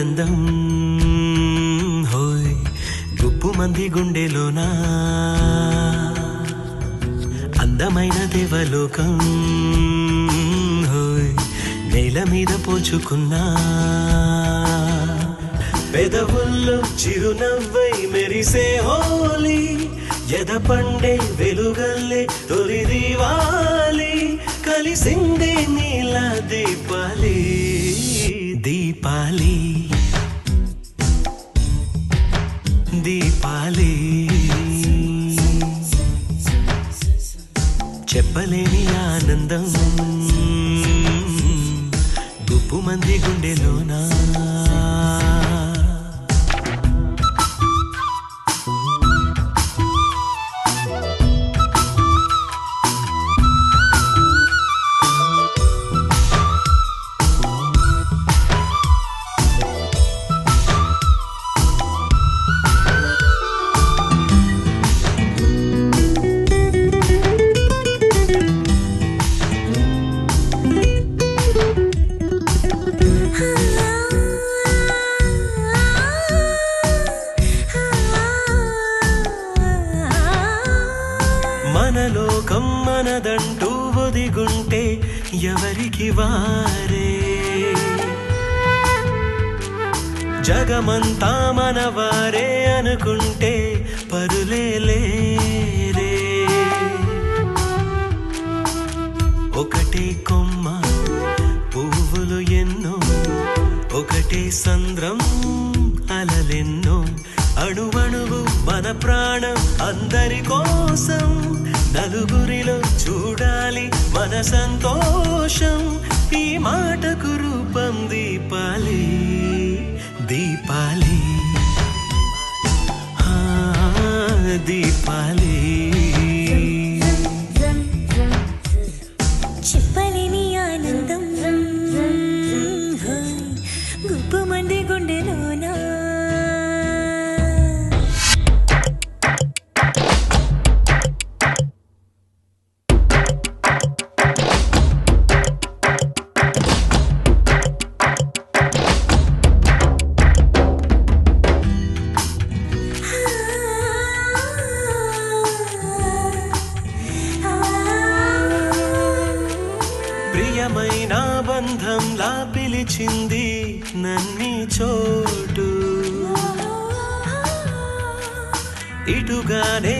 ఆనందం హోయ్ గుప్పు మంది గుండెలోనా అందమైన దేవలోకం హోయ్ నేల మీద పోచుకున్నా పెదవుల్లో చిరునవ్వై మెరిసే హోలీ ఎద పండే వెలుగల్లే తొలి దీవాలి కలిసిందే నీల దీపాలి దీపాలి దీపాలి చెప్పలేని ఆనందం గుప్పు మంది గుండెలోనా మనలోకం మనదంటూ ఒదిగుంటే ఎవరికి వారే జగమంతా మనవారే అనుకుంటే పరులే లేరే ఒకటే కొమ్మ పువ్వులు ఎన్నో ఒకటే సంద్రం అలలెన్నో అణువణువు మన ప్రాణం అందరి కోసం నలుగురిలో చూడాలి మన సంతోషం ఈ మాటకు రూపం దీపాలి దీపాలి దీపాలి చెప్పలేని ఆనందం గుప్పు మంది గుండెలోనా ప్రియమైన బంధంలా పిలిచింది నన్ని చోటు ఇటుగానే